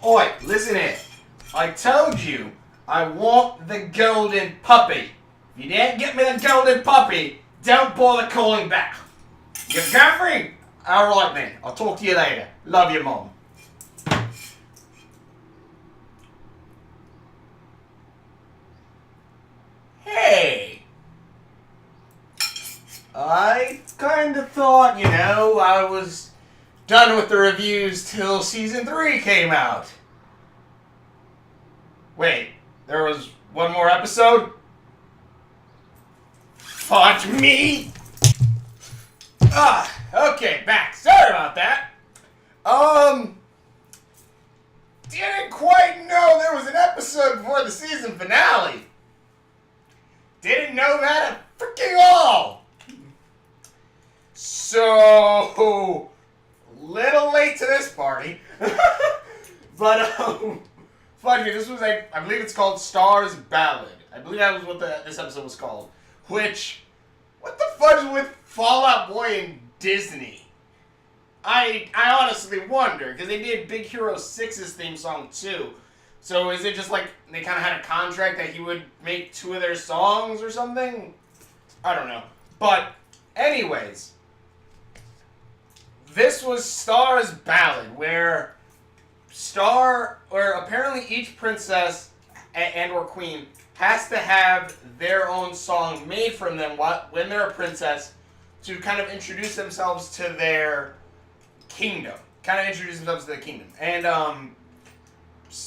Oi, listen here. I told you I want the golden puppy. If you didn't get me the golden puppy, don't bother calling back. You got me? Alright then, I'll talk to you later. Love you, Mom. Hey. I kind of thought, I was done with the reviews till season 3 came out. Wait, there was one more episode? Fudge me! Okay, back. Sorry about that. Didn't quite know there was an episode before the season finale. Didn't know that at freaking all. So, little late to this party. But, funny, this was I believe it's called Star's Ballad. I believe that was what this episode was called. Which, what the fudge with Fall Out Boy and Disney? I honestly wonder, because they did Big Hero 6's theme song too. So is it just like they kind of had a contract that he would make 2 of their songs or something? I don't know. But anyways, this was Star's Ballad, where apparently each princess and or queen has to have their own song made from them when they're a princess to kind of introduce themselves to their kingdom. And,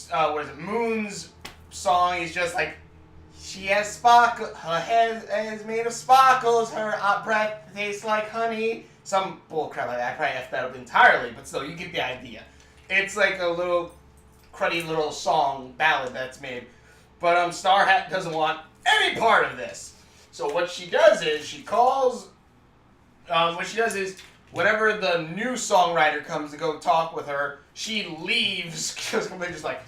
what is it? Moon's song is just like, she has sparkle, her hair is made of sparkles, her breath tastes like honey. Some bullcrap like that. I probably effed that up entirely, but still, you get the idea. It's like a little cruddy little song ballad that's made. But Star doesn't want any part of this. So what she does is she calls. Whenever the new songwriter comes to go talk with her, she leaves. Just like,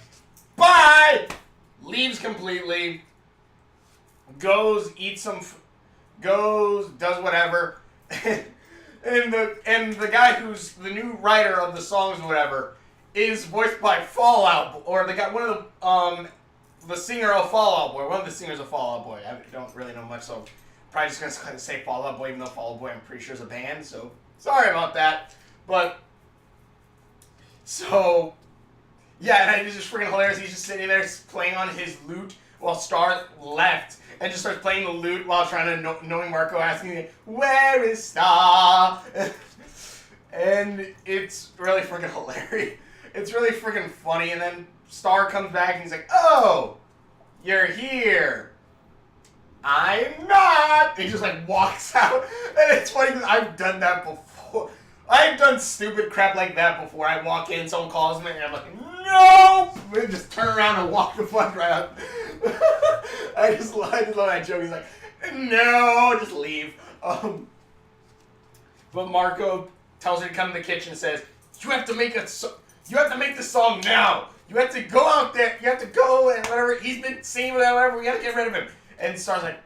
bye. Leaves completely. Goes, eats some. Goes, does whatever. And the guy who's the new writer of the songs or whatever is voiced by Fall Out, or the guy, the singer of Fall Out Boy, one of the singers of Fall Out Boy. I don't really know much, so probably just gonna kind of say Fall Out Boy, even though Fall Out Boy I'm pretty sure is a band. So sorry about that, but so yeah, and it's just freaking hilarious. He's just sitting there playing on his lute while Star left and just starts playing the lute while trying to knowing Marco asking him, "Where is Star?" And it's really freaking hilarious. It's really freaking funny. And then Star comes back and he's like, "Oh, you're here." "I'm not." And he just like walks out. And it's funny because I've done that before. I've done stupid crap like that before. I walk in, someone calls me, and I'm like, "Nope!" And just turn around and walk the fuck right out. I just love that joke. He's like, "No, just leave." But Marco tells her to come in the kitchen and says, "You have to make this song now. You have to go out there. You have to go and whatever. He's been singing whatever. We got to get rid of him." And Star's like,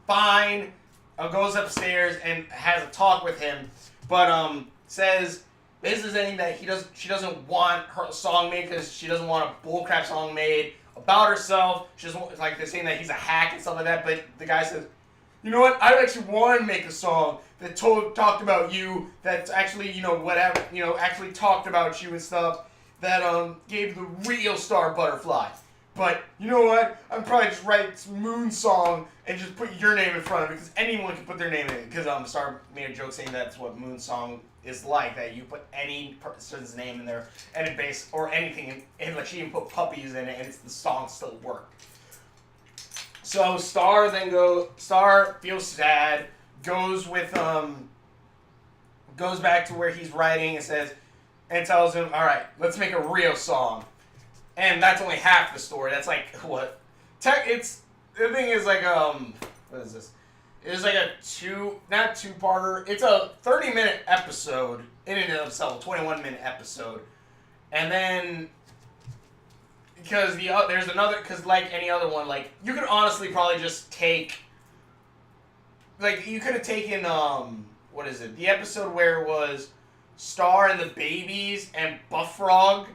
"Fine." Goes upstairs and has a talk with him, but says basically saying that she doesn't want her song made because she doesn't want a bullcrap song made about herself. She doesn't, like, they're saying that he's a hack and stuff like that. But the guy says, "You know what? I actually want to make a song that talked about you. That's actually actually talked about you and stuff. That gave the real Star butterfly. But you know what? I'm probably just write some Moon song and just put your name in front of it because anyone can put their name in it." Because Star made a joke saying that's what Moon song is like, that you put any person's name in there and it base or anything, and like she even put puppies in it and the song still worked. So Star feels sad, goes back to where he's writing and tells him, "All right, let's make a real song." And that's only half the story. That's like what? The thing is like what is this? It's like not two-parter. It's a 30-minute episode in and of itself, 21-minute episode, and then because there's another, because like any other one, like you could honestly probably just take, like you could have taken what is it? The episode where it was Star and the babies and Buff Frog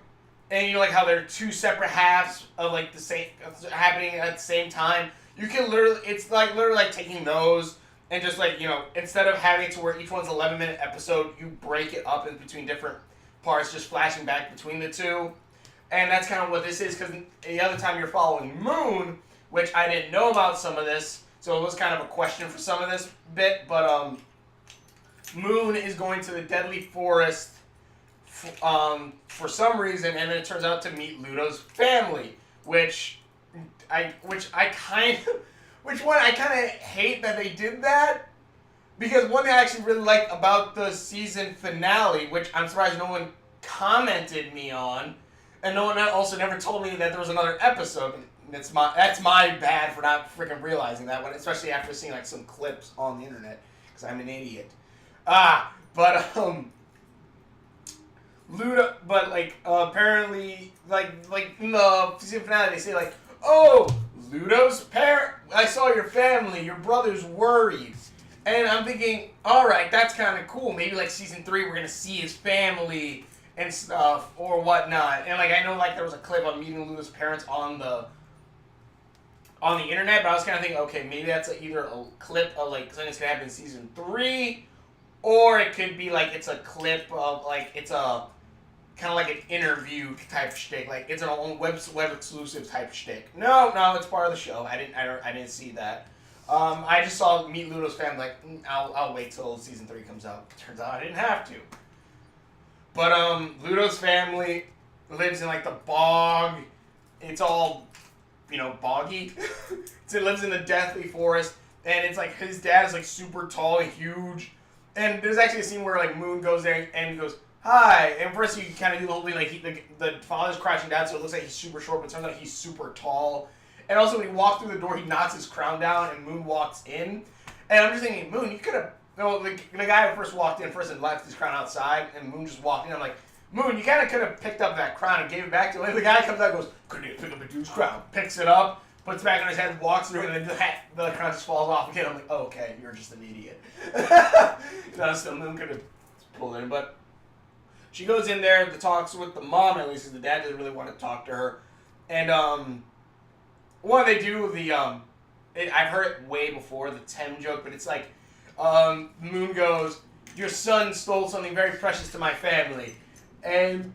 and you know, like how they're two separate halves of like the same happening at the same time. You can literally, it's like literally like taking those and just like, you know, instead of having it to where each one's 11-minute episode, you break it up in between different parts, just flashing back between the two. And that's kind of what this is, because the other time you're following Moon, which I didn't know about some of this, so it was kind of a question for some of this bit, but Moon is going to the Deadly Forest for some reason, and then it turns out to meet Ludo's family, which I kind of hate that they did that, because one thing I actually really liked about the season finale, which I'm surprised no one commented me on, and no one also never told me that there was another episode. That's my bad for not freaking realizing that one, especially after seeing like some clips on the internet, because I'm an idiot. Ludo, but like apparently, like in the season finale, they say like, "Oh, Ludo's parent. I saw your family. Your brother's worried," and I'm thinking, all right, that's kind of cool. Maybe like season 3, we're gonna see his family and stuff or whatnot. And like I know like there was a clip of meeting Ludo's parents on the internet, but I was kind of thinking, okay, maybe that's either a clip of like something that's gonna happen in season 3, or it could be like it's a clip of like it's a kind of like an interview type shtick, like it's an own web exclusive type shtick. No, it's part of the show. I didn't see that. I just saw Meet Ludo's family. Like I'll wait till season 3 comes out. Turns out I didn't have to. But Ludo's family lives in like the bog. It's all, you know, boggy. So it lives in the Deathly Forest, and it's like his dad is like super tall and huge. And there's actually a scene where like Moon goes there and goes, "Hi," and first you kind of do the whole thing like the father's crouching down, so it looks like he's super short, but it turns out he's super tall. And also when he walks through the door, he knocks his crown down, and Moon walks in. And I'm just thinking, Moon, you could have. No, the guy who first walked in first and left his crown outside, and Moon just walked in. I'm like, Moon, you kind of could have picked up that crown and gave it back to him. And the guy comes out and goes, "Couldn't you pick up a dude's crown?" Picks it up, puts it back on his head, walks through, and then the crown just falls off again. I'm like, oh, okay, you're just an idiot. No, so Moon could have pulled in, but she goes in there to talks with the mom, at least, because the dad doesn't really want to talk to her. And what they do, I've heard it way before, the Tem joke, but it's like, Moon goes, "Your son stole something very precious to my family," and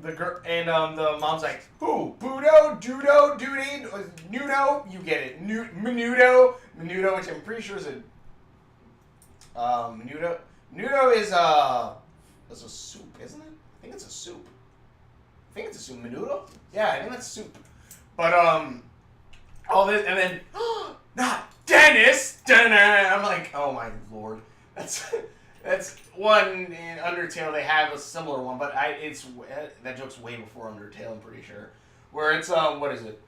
the mom's like, "Who? Budo, Dudo, Doody, Nudo?" You get it, Menudo, which I'm pretty sure is a Menudo. Menudo is a soup, isn't it? I think it's a soup. Menudo? Yeah, I think that's soup. But all this, and then not Dennis. I'm like, oh my lord, that's one in Undertale. They have a similar one, but that joke's way before Undertale. I'm pretty sure. Where it's what is it?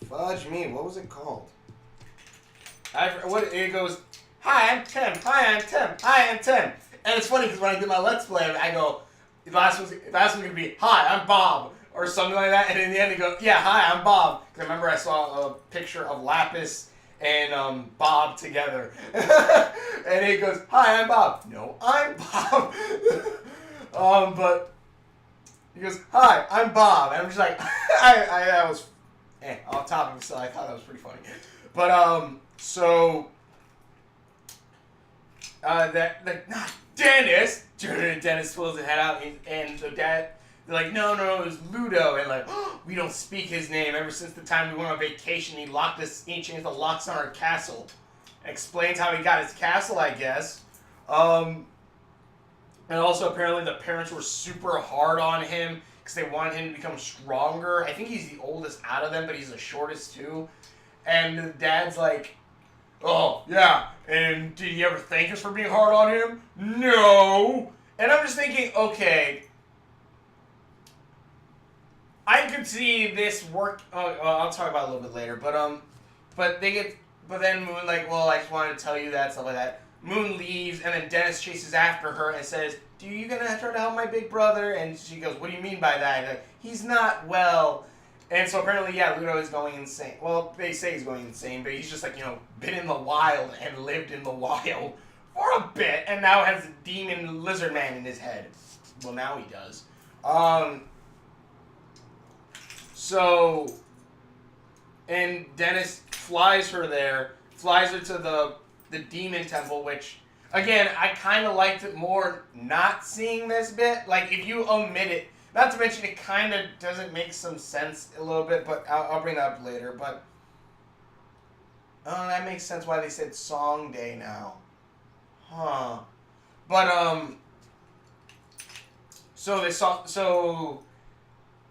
Fudge me. What was it called? It goes. "Hi, I'm Tim. Hi, I'm Tim. Hi, I'm Tim." And it's funny because when I did my Let's Play, I go, the last one's going to be, "Hi, I'm Bob," or something like that. And in the end, they go, "Yeah, hi, I'm Bob." Because I remember I saw a picture of Lapis and Bob together. And he goes, "Hi, I'm Bob." "No, I'm Bob." But he goes, "Hi, I'm Bob." And I'm just like, I was off topic, so I thought that was pretty funny. But, so... not Dennis. Dennis pulls his head out, and the dad, they're like, no, it was Ludo, and like, "Oh, we don't speak his name. Ever since the time we went on vacation, he changed the locks on our castle." Explains how he got his castle, I guess. And also apparently the parents were super hard on him because they wanted him to become stronger. I think he's the oldest out of them, but he's the shortest too. And the dad's like, "Oh, yeah, and did he ever thank us for being hard on him?" "No." And I'm just thinking, okay, I could see this work. I'll talk about it a little bit later, but then Moon like, "Well, I just wanted to tell you that," stuff like that. Moon leaves, and then Dennis chases after her and says, "Do you gonna try to help my big brother?" And she goes, "What do you mean by that?" And like, "He's not well." And so apparently, yeah, Ludo is going insane. Well, they say he's going insane, but he's just like, been in the wild and lived in the wild for a bit, and now has a demon lizard man in his head. Well, now he does. So, and Dennis flies her there, flies her to the demon temple, which, again, I kind of liked it more not seeing this bit. Like, if you omit it, not to mention it kind of doesn't make some sense a little bit, but I'll bring that up later. But, that makes sense why they said Song Day now. Huh. But,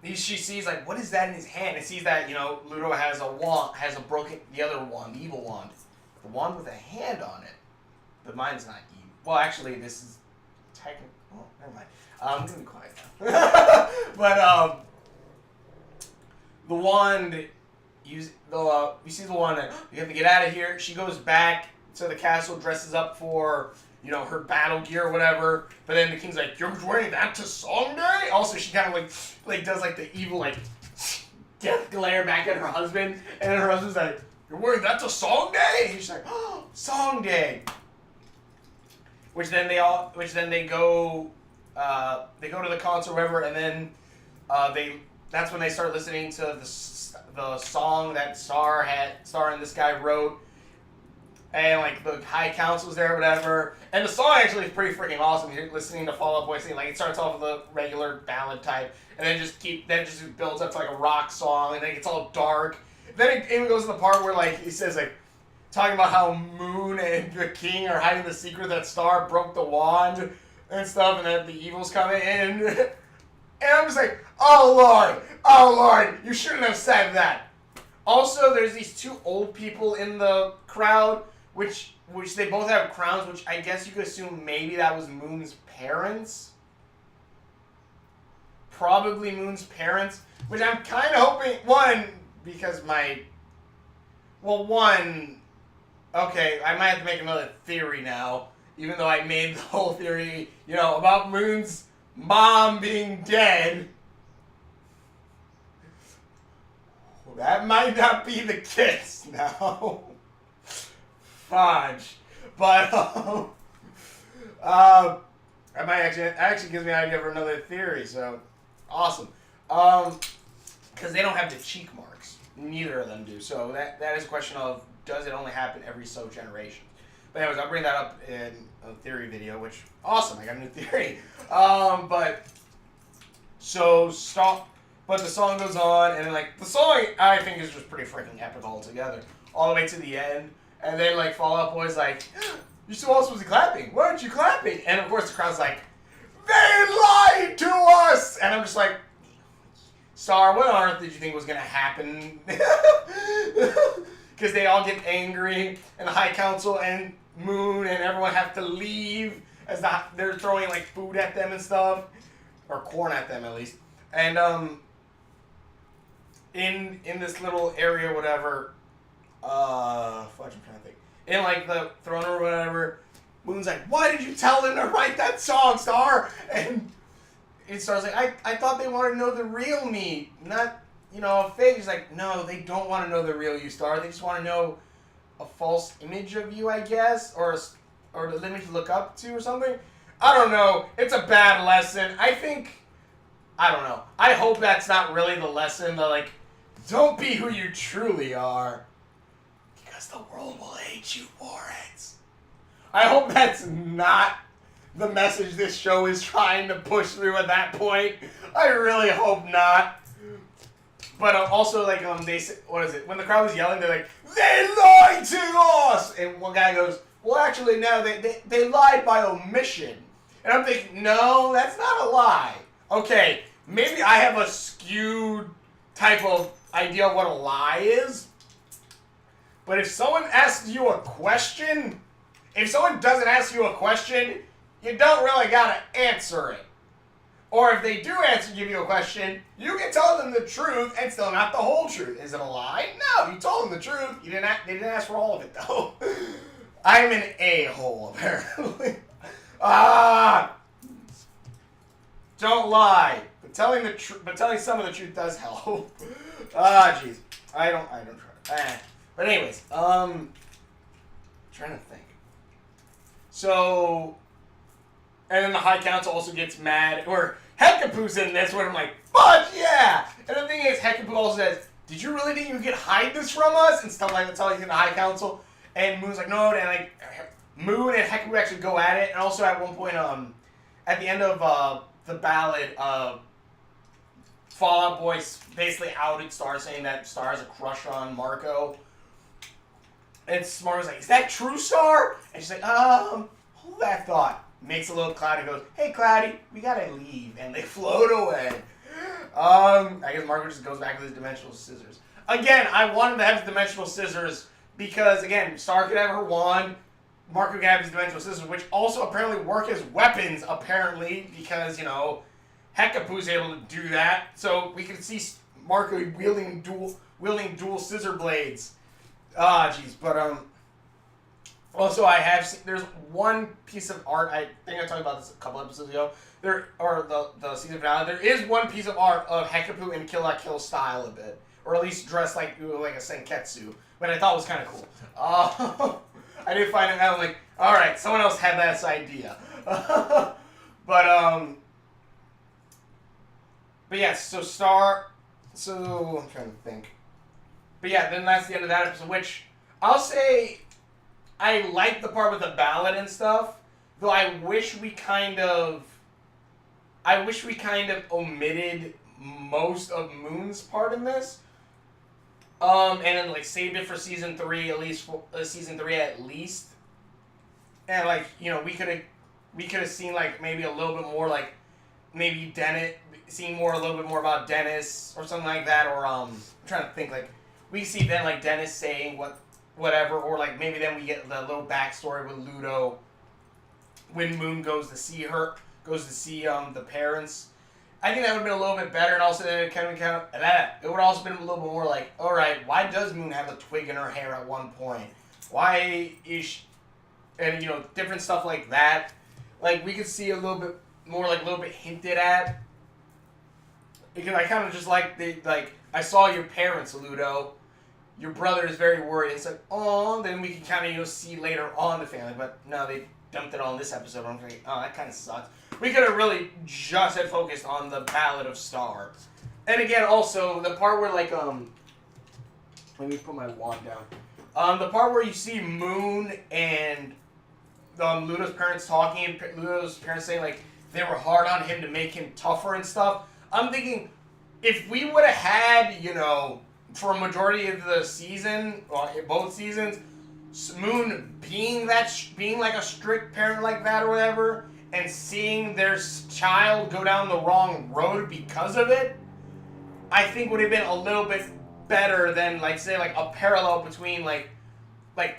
she sees, like, what is that in his hand? And sees that, Ludo has a wand, the other wand, the evil wand. The wand with a hand on it. But mine's not evil. Well, actually, this is technically... Oh, never mind. I'm going to be quiet now. But, the wand... you see the wand that you have to get out of here. She goes back to the castle, dresses up for... her battle gear or whatever. But then the king's like, you're wearing that to Song Day? Also, she kind of like does like the evil death glare back at her husband. And then her husband's like, you're wearing that to Song Day? And she's like, oh, Song Day. Which then they go to the concert or whatever. And then that's when they start listening to the song that Star and this guy wrote. And, like, the High Council's there or whatever. And the song actually is pretty freaking awesome. You're listening to Fall Out Boy sing. Like, it starts off with a regular ballad type. And then it just builds up to, like, a rock song. And then it gets all dark. Then it even goes to the part where, like, he says, like, talking about how Moon and the King are hiding the secret that Star broke the wand and stuff. And then the evil's coming in. And I'm just like, oh, Lord, you shouldn't have said that. Also, there's these two old people in the crowd. Which they both have crowns, which I guess you could assume maybe that was Moon's parents. Probably Moon's parents. Which I'm kind of hoping, okay, I might have to make another theory now. Even though I made the whole theory, about Moon's mom being dead. Well, that might not be the case now. Fudge. But, that actually gives me an idea for another theory, so, awesome. Because they don't have the cheek marks. Neither of them do, so that is a question of, does it only happen every so generation? But anyways, I'll bring that up in a theory video, which, awesome, I got a new theory. But the song goes on, and then, like, the song, I think, is just pretty freaking epic altogether. All the way to the end. And then, like, Fall Out Boy's like, you're supposed to be clapping. Why aren't you clapping? And, of course, the crowd's like, they lied to us! And I'm just like, Star, what on earth did you think was going to happen? Because they all get angry, and the High Council and Moon and everyone have to leave as they're throwing, like, food at them and stuff. Or corn at them, at least. And, in this little area or whatever... I'm trying to think. In, like, the throne or whatever, Moon's like, why did you tell them to write that song, Star? And Star's like, I thought they wanted to know the real me, not, a fake. He's like, no, they don't want to know the real you, Star. They just want to know a false image of you, I guess, or the image to look up to or something. I don't know. It's a bad lesson. I don't know. I hope that's not really the lesson, that, like, don't be who you truly are. Because the world will hate you for it. I hope that's not the message this show is trying to push through at that point. I really hope not. But also, like, they say, what is it? When the crowd was yelling, they're like, they lied to us! And one guy goes, well, actually, no, they lied by omission. And I'm thinking, no, that's not a lie. Okay, maybe I have a skewed type of idea of what a lie is. But if someone asks you a question, if someone doesn't ask you a question, you don't really gotta answer it. Or if they do give you a question, you can tell them the truth and still not the whole truth. Is it a lie? No, you told them the truth. They didn't ask for all of it, though. I'm an a-hole, apparently. Don't lie. But telling some of the truth does help. Jeez. I don't try. But anyways, trying to think. So, And then the High Council also gets mad, or Hekapoo's in this one. I'm like, fudge, yeah! And the thing is, Hekapoo also says, did you really think you could hide this from us? And stuff like that, telling the High Council. And Moon's like, no, and like, Moon and Hekapoo actually go at it. And also at one point, at the end of the ballad, Fall Out Boy basically outed Star, saying that Star has a crush on Marco. And Smart was like, is that true, Star? And she's like, hold that thought. Makes a little Cloudy, goes, hey, Cloudy, we gotta leave. And they float away. I guess Marco just goes back with his dimensional scissors. Again, I wanted to have his dimensional scissors because, again, Star could have her wand. Marco could have his dimensional scissors, which also apparently work as weapons, apparently, because, you know, Hekapoo's able to do that. So we can see Marco wielding dual scissor blades. Ah, jeez. But, also I have seen, there's one piece of art, I think I talked about this a couple episodes ago, the season finale, there is one piece of art of Hekapoo in Kill la Kill style a bit. Or at least dressed like a Senketsu. But I thought it was kind of cool. I did find it out, like, alright, someone else had this idea. But yeah, so I'm trying to think. But yeah, then that's the end of that episode, which I'll say I like the part with the ballad and stuff, though I wish we kind of omitted most of Moon's part in this. And then like saved it for season 3, at least for season 3 at least. And like, you know, we could have seen like maybe a little bit more like maybe seeing a little bit more about Dennis or something like that, or I'm trying to think, like we see then like Dennis saying whatever, or like maybe then we get the little backstory with Ludo when Moon goes to see the parents. I think that would have been a little bit better, and also it would also been a little bit more like, all right, why does Moon have a twig in her hair at one point? Why is she, and you know, different stuff like that. Like we could see a little bit more, like a little bit hinted at. Because I kind of just like I saw your parents, Ludo. Your brother is very worried. It's like, oh, then we can kind of see later on the family, but no, they dumped it all in this episode. I'm like, oh, that kind of sucks. We could have really just had focused on the Ballad of Star. And again, also, the part where, like, let me put my wand down. The part where you see Moon and Ludo's parents talking, and Ludo's parents saying, like, they were hard on him to make him tougher and stuff. I'm thinking, if we would have had, you know, for a majority of the season, or both seasons, Moon being like a strict parent like that or whatever, and seeing their child go down the wrong road because of it, I think would have been a little bit better than, like, say, like a parallel between like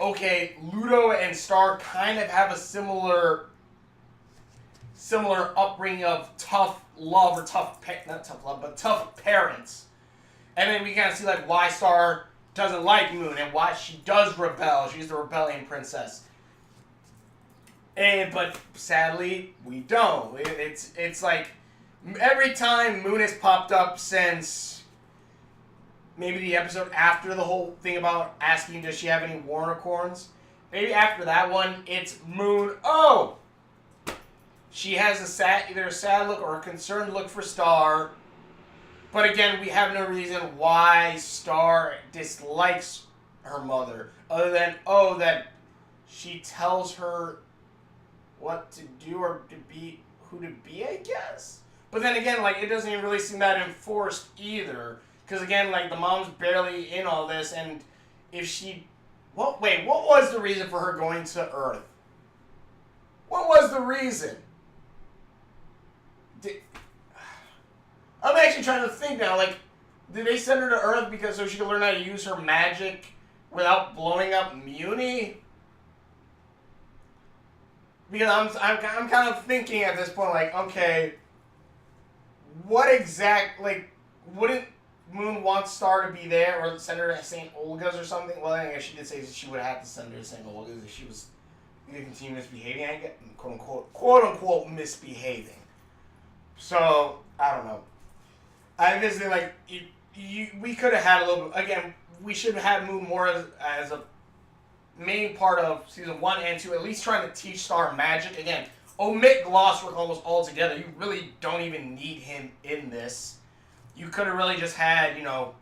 okay, Ludo and Star kind of have a similar upbringing of tough love, or tough parents. And then we kind of see like why Star doesn't like Moon and why she does rebel. She's the rebellion princess. But sadly, we don't. It's like every time Moon has popped up since maybe the episode after the whole thing about asking does she have any Warnicorns, maybe after that one, it's Moon. Oh! She has either a sad look or a concerned look for Star. But again, we have no reason why Star dislikes her mother, other than, that she tells her what to do or who to be, I guess? But then again, like, it doesn't even really seem that enforced either. Because again, like, the mom's barely in all this, and if she... what was the reason for her going to Earth? What was the reason? I'm actually trying to think now, like, did they send her to Earth so she could learn how to use her magic without blowing up Muni? Because I'm kind of thinking at this point, like, okay, wouldn't Moon want Star to be there, or send her to St. Olga's or something? Well, I guess she did say that she would have to send her to St. Olga's if she was going to continue misbehaving, I guess, quote unquote misbehaving. So, I don't know. I just think, like, we could have had a little bit, again, we should have had Moon more as a main part of season 1 and 2, at least trying to teach Star magic. Again, omit Glosswork almost altogether. You really don't even need him in this. You could have really just had, you know,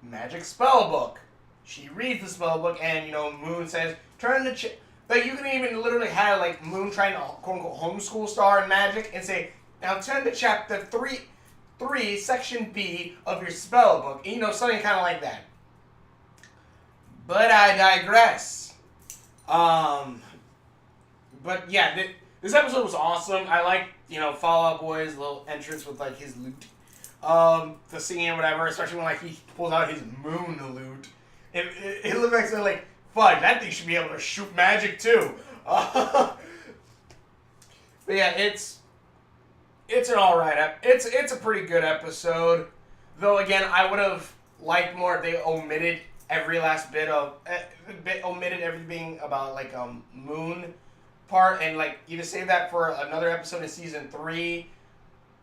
Magic Spellbook. She reads the spellbook, and, you know, Moon says, turn the like, you can even literally have, like, Moon trying to, quote-unquote, homeschool Star in Magic and say, now turn to chapter 3, section B of your spellbook. You know, something kind of like that. But I digress. But, yeah, this episode was awesome. I like, you know, Fall Out Boy's little entrance with, like, his loot. The singing and whatever, especially when, like, he pulls out his moon loot. It looked like something like, fuck, that thing should be able to shoot magic too. But yeah, it's an alright it's a pretty good episode. Though again, I would have liked more if they omitted every last bit of omitted everything about like Moon part, and like either save that for another episode in season 3.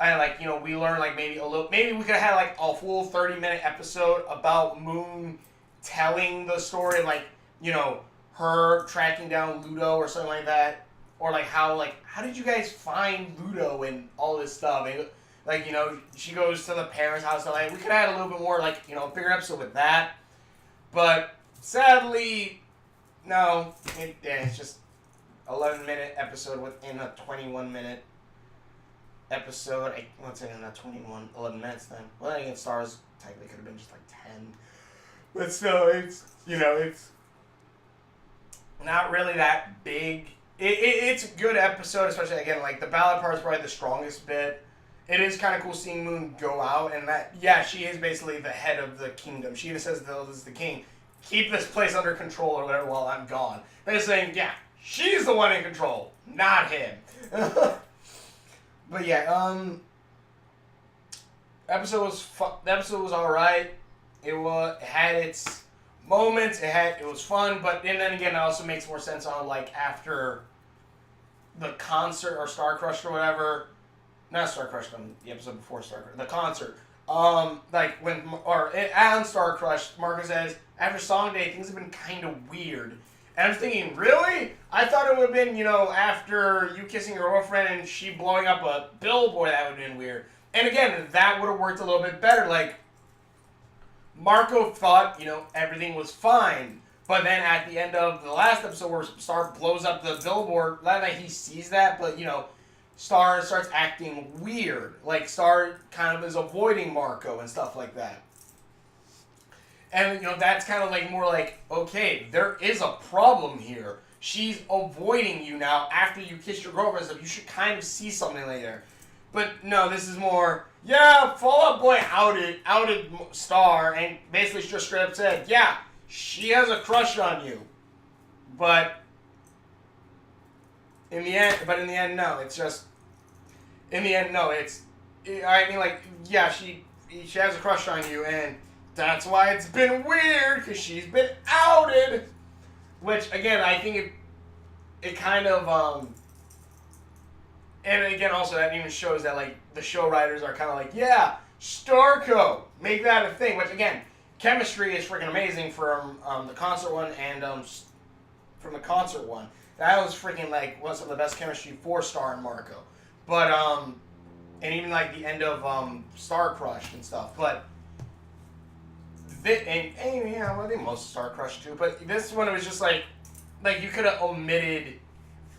And like, you know, we learn like maybe we could have had like a full 30-minute episode about Moon telling the story, like, you know, her tracking down Ludo or something like that, or like how did you guys find Ludo and all this stuff? And, like, you know, she goes to the parents' house, and like we could have had a little bit more, like, you know, a bigger episode with that. But sadly, no, it's just 11-minute episode within a 21-minute episode. Let's say not 11 minutes then. Well, I think Stars technically could have been just like 10. But still, it's, you know, it's not really that big. It's a good episode, especially, again, like, the ballad part is probably the strongest bit. It is kind of cool seeing Moon go out, and that, yeah, she is basically the head of the kingdom. She even says, this is the king. Keep this place under control or whatever while I'm gone. They're saying, yeah, she's the one in control, not him. But yeah, the episode was alright. It had its moments. It was fun, but and then again, it also makes more sense on like after the concert or Star Crushed or whatever. Not Star Crushed, on the episode before Star Crushed. The concert. Like when on Star Crushed, Marco says after Song Day things have been kind of weird. And I'm thinking, really? I thought it would have been, you know, after you kissing your girlfriend and she blowing up a billboard, that would have been weird. And again, that would have worked a little bit better. Like, Marco thought, you know, everything was fine. But then at the end of the last episode where Star blows up the billboard, that night he sees that, but, you know, Star starts acting weird. Like, Star kind of is avoiding Marco and stuff like that. And, you know, that's kind of like more like, okay, there is a problem here. She's avoiding you now after you kissed your girlfriend, so you should kind of see something later. But no, this is more, yeah, Fall Out Boy outed Star, and basically just straight up said, yeah, she has a crush on you. But in the end, no, it's just, I mean, like, yeah, she has a crush on you, and that's why it's been weird, because she's been outed. Which, again, I think it kind of, and again, also, that even shows that, like, the show writers are kind of like, yeah, Starco, make that a thing. Which, again, chemistry is freaking amazing from the concert one and from the concert one. That was freaking, like, one of the best chemistry for Star and Marco. But, and even, like, the end of Star Crushed and stuff. But, and yeah, well, I think most Star Crushed too. But this one, it was just like you could have omitted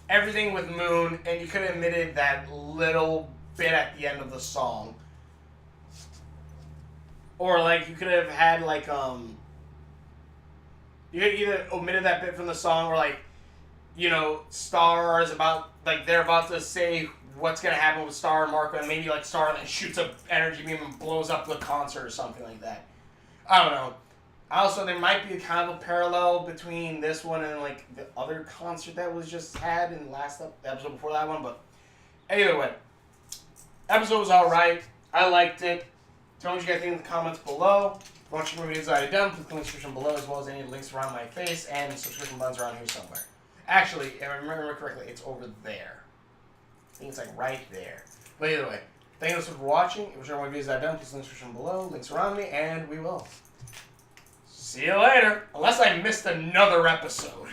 everything with Moon, and you could have omitted that little bit at the end of the song. Or, like, you could have had, like, you could either omitted that bit from the song, or, like, you know, Star is about, like, they're about to say what's going to happen with Star and Marco, and maybe, like, Star then shoots an energy beam and blows up the concert or something like that. I don't know. Also, there might be a kind of a parallel between this one and, like, the other concert that was just had in the last episode before that one, but either way, episode was alright. I liked it. Tell me what you guys think in the comments below. Watch more videos that I've done. Click the link description below, as well as any links around my face, and subscription buttons around here somewhere. Actually, if I remember correctly, it's over there. I think it's, like, right there. But either way, thank you so much for watching. If you're more videos that I've done, please link the description below, links around me, and we will see you later. Unless I missed another episode.